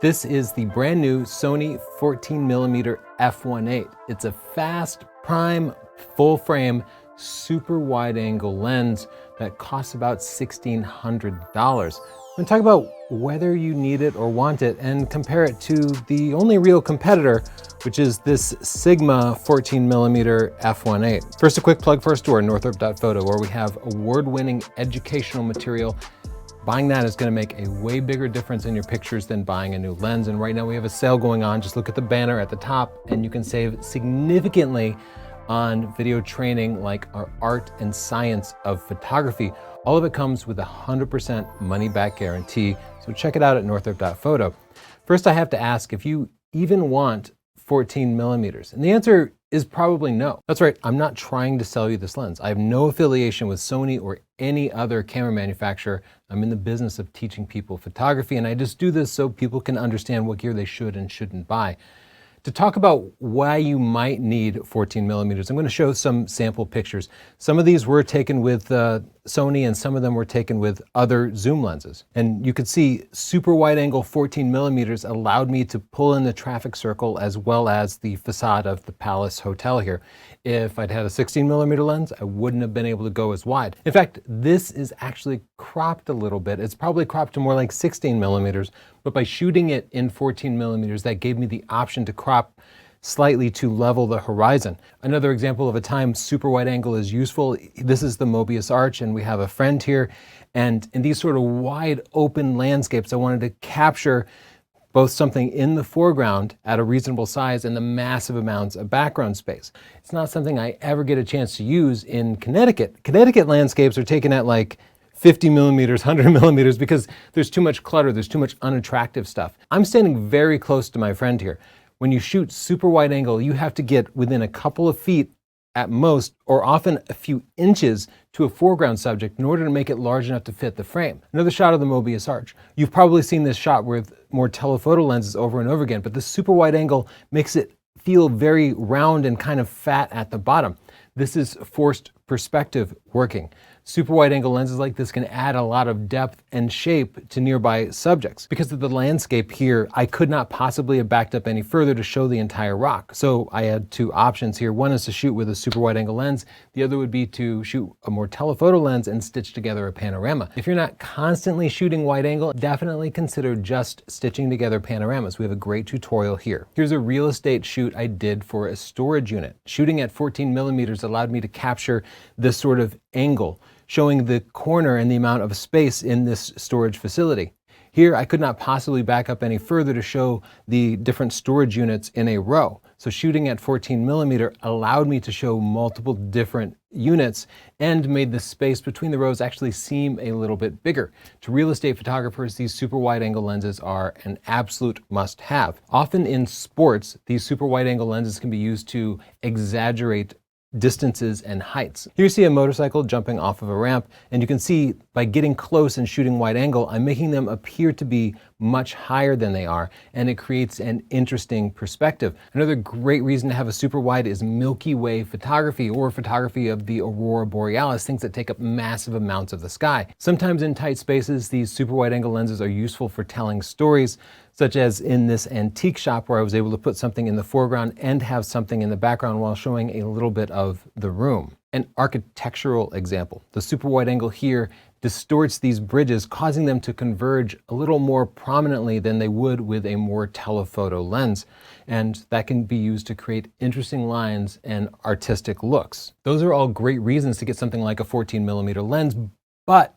This is the brand new Sony 14mm f1.8. It's a fast, prime, full frame, super wide angle lens that costs about $1,600. I'm going to talk about whether you need it or want it and compare it to the only real competitor, which is this Sigma 14mm f1.8. First, a quick plug for our store, Northrup.photo, where we have award-winning educational material. Buying that is going to make a way bigger difference in your pictures than buying a new lens. And right now we have a sale going on. Just look at the banner at the top and you can save significantly on video training like our art and science of photography. All of it comes with a 100% money back guarantee. So check it out at Northrup.photo. First, I have to ask if you even want 14mm. And the answer is probably no. That's right, I'm not trying to sell you this lens. I have no affiliation with Sony or any other camera manufacturer. I'm in the business of teaching people photography, and I just do this so people can understand what gear they should and shouldn't buy. To talk about why you might need 14mm, I'm going to show some sample pictures. Some of these were taken with Sony and some of them were taken with other zoom lenses. And you can see super wide angle 14mm allowed me to pull in the traffic circle as well as the facade of the Palace Hotel here. If I'd had a 16mm lens, I wouldn't have been able to go as wide. In fact, this is actually cropped a little bit. It's probably cropped to more like 16mm, but by shooting it in 14mm, that gave me the option to crop slightly to level the horizon. Another example of a time super wide angle is useful. This is the Mobius Arch, and we have a friend here. And in these sort of wide open landscapes, I wanted to capture both something in the foreground at a reasonable size and the massive amounts of background space. It's not something I ever get a chance to use in Connecticut. Connecticut landscapes are taken at like 50mm, 100mm, because there's too much clutter, there's too much unattractive stuff. I'm standing very close to my friend here. When you shoot super wide angle, you have to get within a couple of feet at most, or often a few inches to a foreground subject in order to make it large enough to fit the frame. Another shot of the Mobius Arch. You've probably seen this shot with more telephoto lenses over and over again, but the super wide angle makes it feel very round and kind of fat at the bottom. This is forced perspective working. Super wide angle lenses like this can add a lot of depth and shape to nearby subjects. Because of the landscape here, I could not possibly have backed up any further to show the entire rock. So I had two options here. One is to shoot with a super wide angle lens. The other would be to shoot a more telephoto lens and stitch together a panorama. If you're not constantly shooting wide angle, definitely consider just stitching together panoramas. We have a great tutorial here. Here's a real estate shoot I did for a storage unit. Shooting at 14mm allowed me to capture this sort of angle, showing the corner and the amount of space in this storage facility. Here, I could not possibly back up any further to show the different storage units in a row. So shooting at 14mm allowed me to show multiple different units and made the space between the rows actually seem a little bit bigger. To real estate photographers, these super wide angle lenses are an absolute must-have. Often in sports, these super wide angle lenses can be used to exaggerate distances and heights. Here you see a motorcycle jumping off of a ramp, and you can see by getting close and shooting wide angle, I'm making them appear to be much higher than they are, and it creates an interesting perspective. Another great reason to have a super wide is Milky Way photography, or photography of the aurora borealis, things that take up massive amounts of the sky. Sometimes in tight spaces, these super wide angle lenses are useful for telling stories, such as in this antique shop where I was able to put something in the foreground and have something in the background while showing a little bit of the room. An architectural example. The super wide angle here distorts these bridges, causing them to converge a little more prominently than they would with a more telephoto lens. And that can be used to create interesting lines and artistic looks. Those are all great reasons to get something like a 14mm lens, but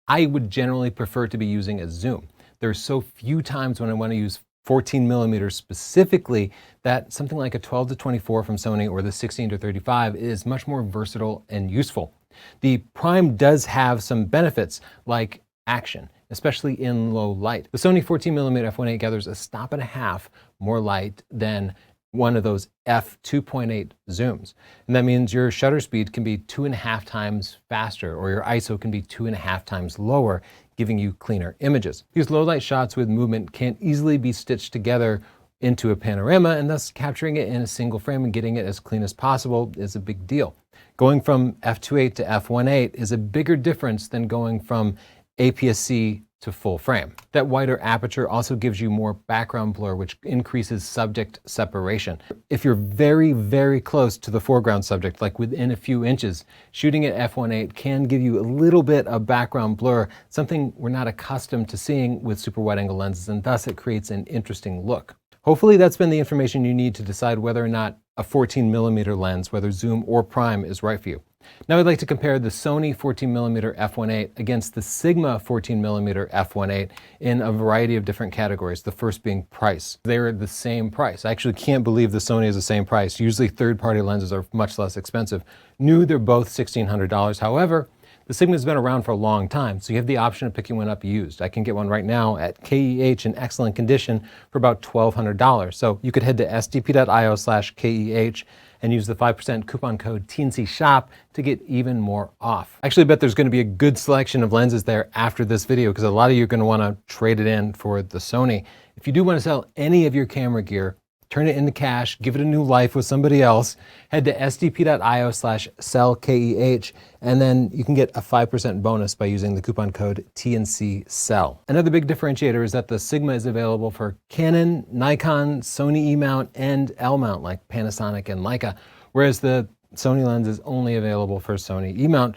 I would generally prefer to be using a zoom. There are so few times when I want to use 14mm specifically that something like a 12-24 from Sony or the 16-35 is much more versatile and useful. The prime does have some benefits like action, especially in low light. The Sony 14mm f1.8 gathers a stop and a half more light than one of those f2.8 zooms. And that means your shutter speed can be 2.5 times faster, or your ISO can be 2.5 times lower, giving you cleaner images. These low light shots with movement can easily be stitched together into a panorama, and thus capturing it in a single frame and getting it as clean as possible is a big deal. Going from f2.8 to f1.8 is a bigger difference than going from APS-C to full frame. That wider aperture also gives you more background blur, which increases subject separation. If you're very, very close to the foreground subject, like within a few inches, shooting at f1.8 can give you a little bit of background blur, something we're not accustomed to seeing with super wide angle lenses, and thus it creates an interesting look. Hopefully that's been the information you need to decide whether or not a 14mm lens, whether zoom or prime, is right for you. Now I'd like to compare the Sony 14mm f1.8 against the Sigma 14mm f1.8 in a variety of different categories, the first being price. They're the same price. I actually can't believe the Sony is the same price. Usually third-party lenses are much less expensive. New, they're both $1,600. However, the Sigma's been around for a long time, so you have the option of picking one up used. I can get one right now at KEH in excellent condition for about $1,200. So you could head to sdp.io/KEH and use the 5% coupon code TNCSHOP to get even more off. I actually bet there's gonna be a good selection of lenses there after this video because a lot of you are gonna wanna trade it in for the Sony. If you do wanna sell any of your camera gear, turn it into cash, give it a new life with somebody else, head to sdp.io/sellkeh, and then you can get a 5% bonus by using the coupon code TNCSELL. Another big differentiator is that the Sigma is available for Canon, Nikon, Sony E-mount, and L-mount like Panasonic and Leica, whereas the Sony lens is only available for Sony E-mount.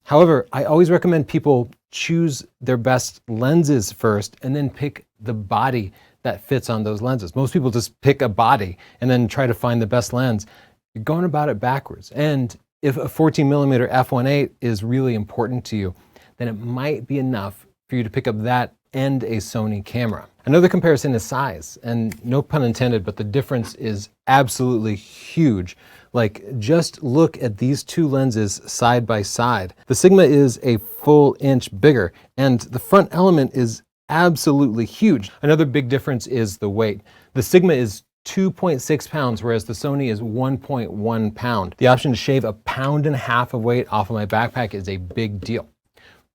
However, I always recommend people choose their best lenses first and then pick the body that fits on those lenses. Most people just pick a body and then try to find the best lens. You're going about it backwards. And if a 14mm f1.8 is really important to you, then it might be enough for you to pick up that and a Sony camera. Another comparison is size, and no pun intended, but the difference is absolutely huge. Like, just look at these two lenses side by side. The Sigma is a full inch bigger, and the front element is absolutely huge. Another big difference is the weight. The Sigma is 2.6 pounds, whereas the Sony is 1.1 pound. The option to shave 1.5 pounds of weight off of my backpack is a big deal.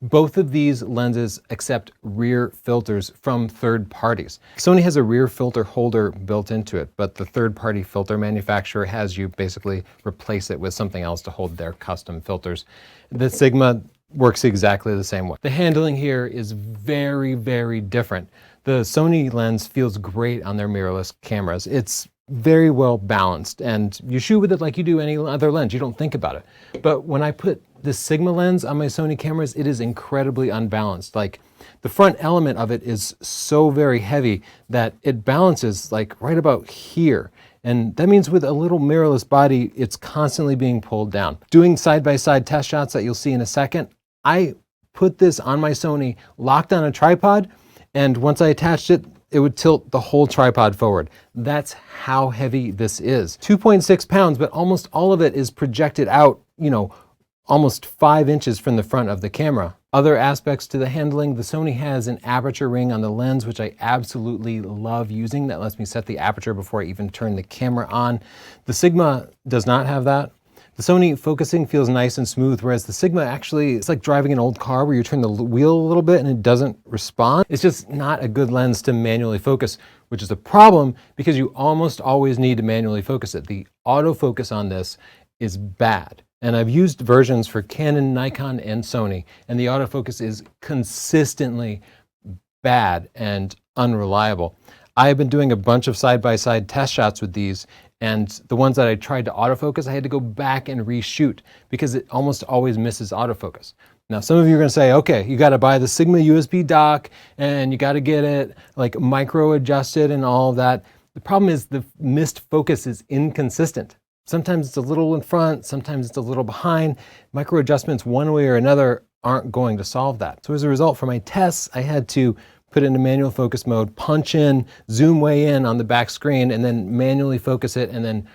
Both of these lenses accept rear filters from third parties. Sony has a rear filter holder built into it, but the third-party filter manufacturer has you basically replace it with something else to hold their custom filters. The Sigma works exactly the same way. The handling here is very, very different. The Sony lens feels great on their mirrorless cameras. It's very well balanced, and you shoot with it like you do any other lens. You don't think about it. But when I put the Sigma lens on my Sony cameras, it is incredibly unbalanced. Like, the front element of it is so very heavy that it balances like right about here. And that means with a little mirrorless body, it's constantly being pulled down. Doing side-by-side test shots that you'll see in a second, I put this on my Sony, locked on a tripod, and once I attached it, it would tilt the whole tripod forward. That's how heavy this is. 2.6 pounds, but almost all of it is projected out, almost 5 inches from the front of the camera. Other aspects to the handling, the Sony has an aperture ring on the lens, which I absolutely love using. That lets me set the aperture before I even turn the camera on. The Sigma does not have that. The Sony focusing feels nice and smooth, whereas the Sigma actually, it's like driving an old car where you turn the wheel a little bit and it doesn't respond. It's just not a good lens to manually focus, which is a problem because you almost always need to manually focus it. The autofocus on this is bad. And I've used versions for Canon, Nikon, and Sony, and the autofocus is consistently bad and unreliable. I've been doing a bunch of side-by-side test shots with these, and the ones that I tried to autofocus, I had to go back and reshoot because it almost always misses autofocus. Now, some of you are gonna say, okay, you gotta buy the Sigma USB dock and you gotta get it like micro adjusted and all of that. The problem is the missed focus is inconsistent. Sometimes it's a little in front, sometimes it's a little behind. Micro adjustments one way or another aren't going to solve that. So as a result, for my tests, I had to put it into manual focus mode, punch in, zoom way in on the back screen, and then manually focus it. And then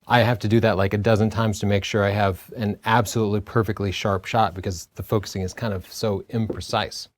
I have to do that like a dozen times to make sure I have an absolutely perfectly sharp shot because the focusing is kind of so imprecise.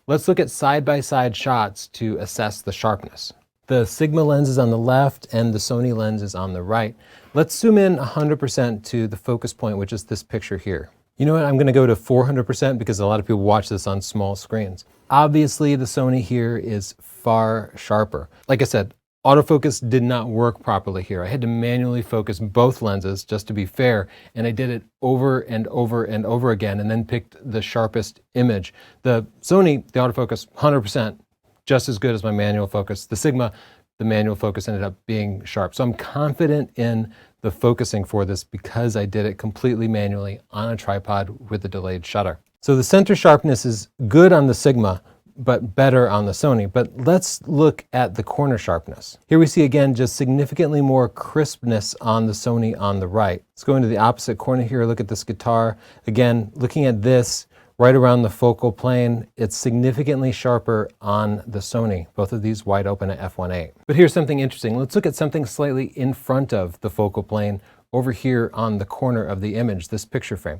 Let's look at side-by-side shots to assess the sharpness. The Sigma lens is on the left and the Sony lens is on the right. Let's zoom in 100% to the focus point, which is this picture here. You know what, I'm gonna go to 400% because a lot of people watch this on small screens. Obviously, the Sony here is far sharper. Like I said, autofocus did not work properly here. I had to manually focus both lenses just to be fair, and I did it over and over and over again, and then picked the sharpest image. The Sony, the autofocus, 100%, just as good as my manual focus. The Sigma, the manual focus ended up being sharp. So I'm confident in the focusing for this because I did it completely manually on a tripod with a delayed shutter. So the center sharpness is good on the Sigma, but better on the Sony. But let's look at the corner sharpness. Here we see again just significantly more crispness on the Sony on the right. Let's go into the opposite corner here, look at this guitar. Again, looking at this right around the focal plane, it's significantly sharper on the Sony, both of these wide open at f1.8. But here's something interesting. Let's look at something slightly in front of the focal plane over here on the corner of the image, this picture frame.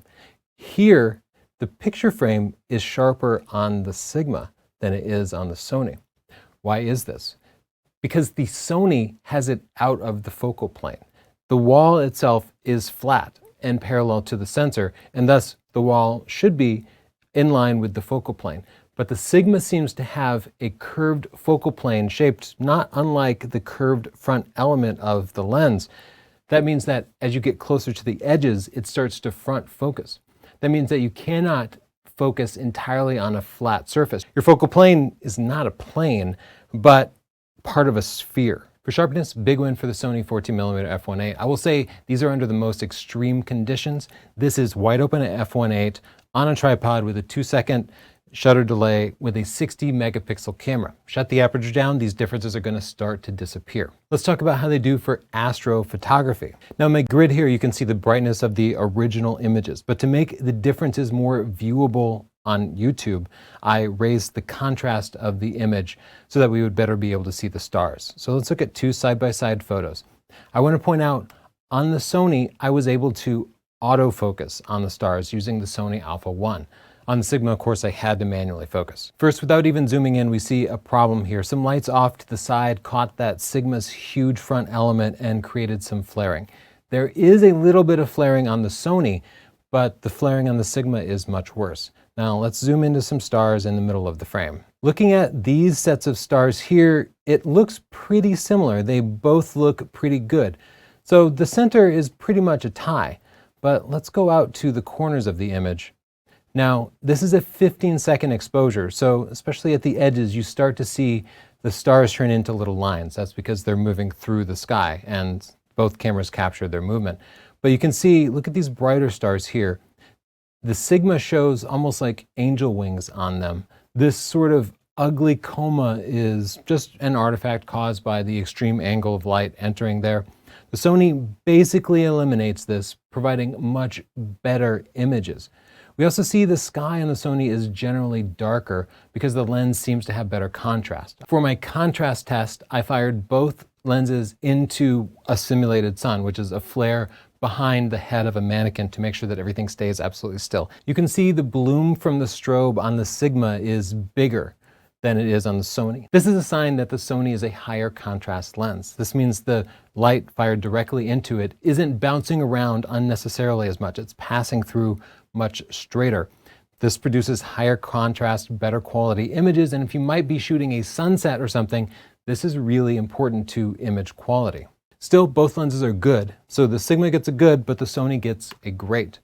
Here, the picture frame is sharper on the Sigma than it is on the Sony. Why is this? Because the Sony has it out of the focal plane. The wall itself is flat and parallel to the sensor, and thus the wall should be in line with the focal plane. But the Sigma seems to have a curved focal plane shaped not unlike the curved front element of the lens. That means that as you get closer to the edges, it starts to front focus. That means that you cannot focus entirely on a flat surface. Your focal plane is not a plane, but part of a sphere. For sharpness, big win for the Sony 14mm f1.8. I will say these are under the most extreme conditions. This is wide open at f1.8 on a tripod with a 2-second shutter delay with a 60 megapixel camera. Shut the aperture down, these differences are going to start to disappear. Let's talk about how they do for astrophotography. Now in my grid here, you can see the brightness of the original images, but to make the differences more viewable on YouTube, I raised the contrast of the image so that we would better be able to see the stars. So let's look at two side-by-side photos. I want to point out on the Sony, I was able to autofocus on the stars using the Sony Alpha 1. On the Sigma, of course, I had to manually focus. First, without even zooming in, we see a problem here. Some lights off to the side caught that Sigma's huge front element and created some flaring. There is a little bit of flaring on the Sony, but the flaring on the Sigma is much worse. Now let's zoom into some stars in the middle of the frame. Looking at these sets of stars here, it looks pretty similar. They both look pretty good. So the center is pretty much a tie, but let's go out to the corners of the image. Now, this is a 15-second exposure, so especially at the edges, you start to see the stars turn into little lines. That's because they're moving through the sky, and both cameras capture their movement. But you can see, look at these brighter stars here. The Sigma shows almost like angel wings on them. This sort of ugly coma is just an artifact caused by the extreme angle of light entering there. The Sony basically eliminates this, providing much better images. We also see the sky on the Sony is generally darker because the lens seems to have better contrast. For my contrast test, I fired both lenses into a simulated sun, which is a flare behind the head of a mannequin to make sure that everything stays absolutely still. You can see the bloom from the strobe on the Sigma is bigger than it is on the Sony. This is a sign that the Sony is a higher contrast lens. This means the light fired directly into it isn't bouncing around unnecessarily as much. It's passing through much straighter. This produces higher contrast, better quality images, and if you might be shooting a sunset or something, this is really important to image quality. Still, both lenses are good, so the Sigma gets a good, but the Sony gets a great.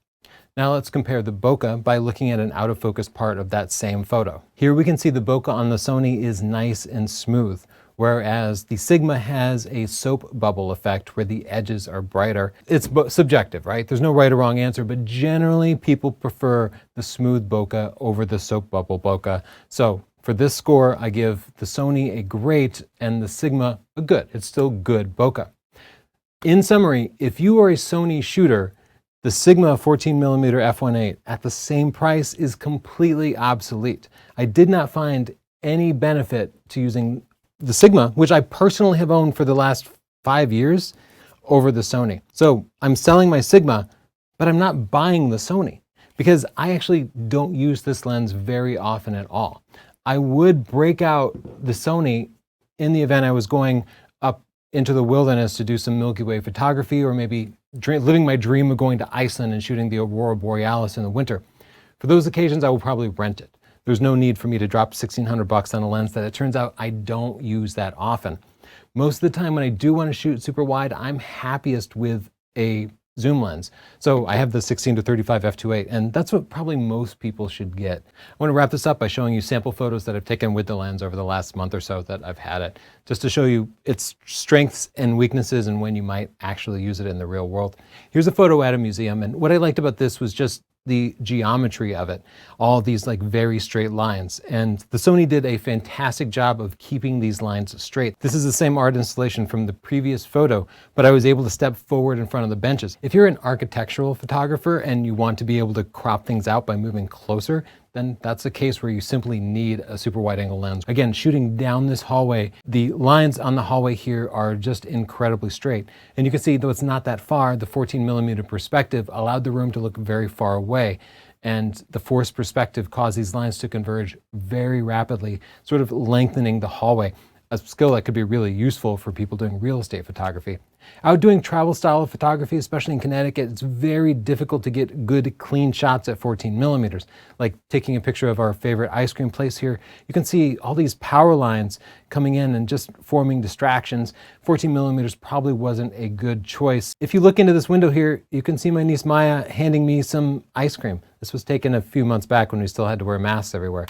Now let's compare the bokeh by looking at an out of focus part of that same photo. Here we can see the bokeh on the Sony is nice and smooth, whereas the Sigma has a soap bubble effect where the edges are brighter. It's subjective, right? There's no right or wrong answer, but generally people prefer the smooth bokeh over the soap bubble bokeh. So for this score, I give the Sony a great and the Sigma a good. It's still good bokeh. In summary, if you are a Sony shooter, the Sigma 14mm f1.8 at the same price is completely obsolete. I did not find any benefit to using the Sigma, which I personally have owned for the last 5 years, over the Sony. So I'm selling my Sigma, but I'm not buying the Sony because I actually don't use this lens very often at all. I would break out the Sony in the event I was going up into the wilderness to do some Milky Way photography, or maybe living my dream of going to Iceland and shooting the Aurora Borealis in the winter. For those occasions, I will probably rent it. There's no need for me to drop $1,600 on a lens that it turns out I don't use that often. Most of the time when I do want to shoot super wide, I'm happiest with a zoom lens. So I have the 16 to 35 f2.8, and that's what probably most people should get. I want to wrap this up by showing you sample photos that I've taken with the lens over the last month or so that I've had it, just to show you its strengths and weaknesses and when you might actually use it in the real world. Here's a photo at a museum, and what I liked about this was just the geometry of it, all these like very straight lines. And the Sony did a fantastic job of keeping these lines straight. This is the same art installation from the previous photo, but I was able to step forward in front of the benches. If you're an architectural photographer and you want to be able to crop things out by moving closer, then that's a case where you simply need a super wide angle lens. Again, shooting down this hallway, the lines on the hallway here are just incredibly straight. And you can see, though it's not that far, the 14mm perspective allowed the room to look very far away. And the forced perspective caused these lines to converge very rapidly, sort of lengthening the hallway. A skill that could be really useful for people doing real estate photography. Out doing travel style of photography, especially in Connecticut, it's very difficult to get good, clean shots at 14mm. Like taking a picture of our favorite ice cream place here, you can see all these power lines coming in and just forming distractions. 14mm probably wasn't a good choice. If you look into this window here, you can see my niece Maya handing me some ice cream. This was taken a few months back when we still had to wear masks everywhere.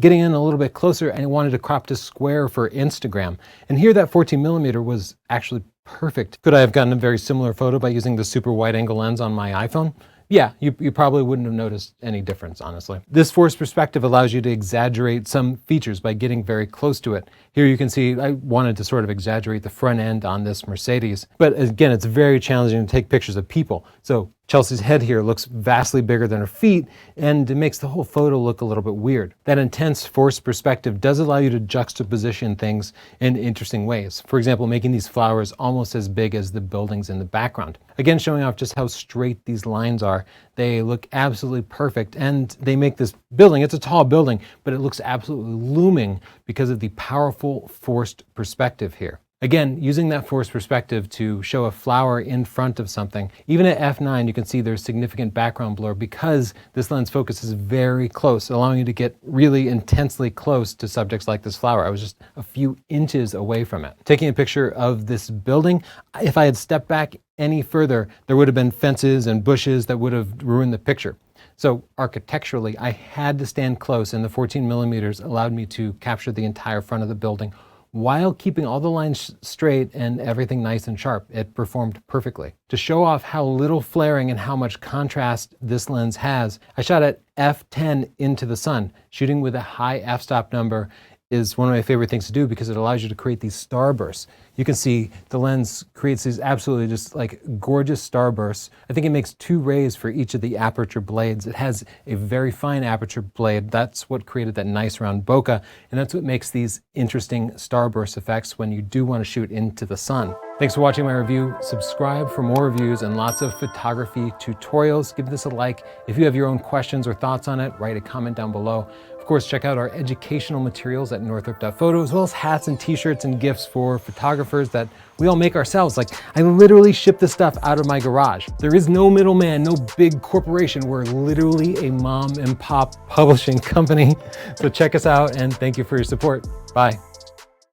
Getting in a little bit closer, and I wanted to crop to square for Instagram. And here that 14mm was actually perfect. Could I have gotten a very similar photo by using the super wide angle lens on my iPhone? Yeah, you probably wouldn't have noticed any difference, honestly. This forced perspective allows you to exaggerate some features by getting very close to it. Here you can see I wanted to sort of exaggerate the front end on this Mercedes, but again, it's very challenging to take pictures of people. So Chelsea's head here looks vastly bigger than her feet, and it makes the whole photo look a little bit weird. That intense forced perspective does allow you to juxtaposition things in interesting ways. For example, making these flowers almost as big as the buildings in the background. Again, showing off just how straight these lines are. They look absolutely perfect, and they make this building, it's a tall building, but it looks absolutely looming because of the powerful forced perspective here. Again, using that forced perspective to show a flower in front of something, even at f9, you can see there's significant background blur because this lens focuses very close, allowing you to get really intensely close to subjects like this flower. I was just a few inches away from it. Taking a picture of this building, if I had stepped back any further, there would have been fences and bushes that would have ruined the picture. So architecturally, I had to stand close, and the 14mm allowed me to capture the entire front of the building while keeping all the lines straight and everything nice and sharp. It performed perfectly. To show off how little flaring and how much contrast this lens has, I shot at f10 into the sun. Shooting with a high f-stop number is one of my favorite things to do because it allows you to create these starbursts. You can see the lens creates these absolutely just like gorgeous starbursts. I think it makes 2 rays for each of the aperture blades. It has a very fine aperture blade. That's what created that nice round bokeh, and that's what makes these interesting starburst effects when you do want to shoot into the sun. Thanks for watching my review. Subscribe for more reviews and lots of photography tutorials. Give this a like. If you have your own questions or thoughts on it, write a comment down below. Of course, check out our educational materials at northrup.photo, as well as hats and t-shirts and gifts for photographers that we all make ourselves. Like, I literally ship this stuff out of my garage. There is no middleman, no big corporation. We're literally a mom and pop publishing company. So check us out, and thank you for your support. Bye.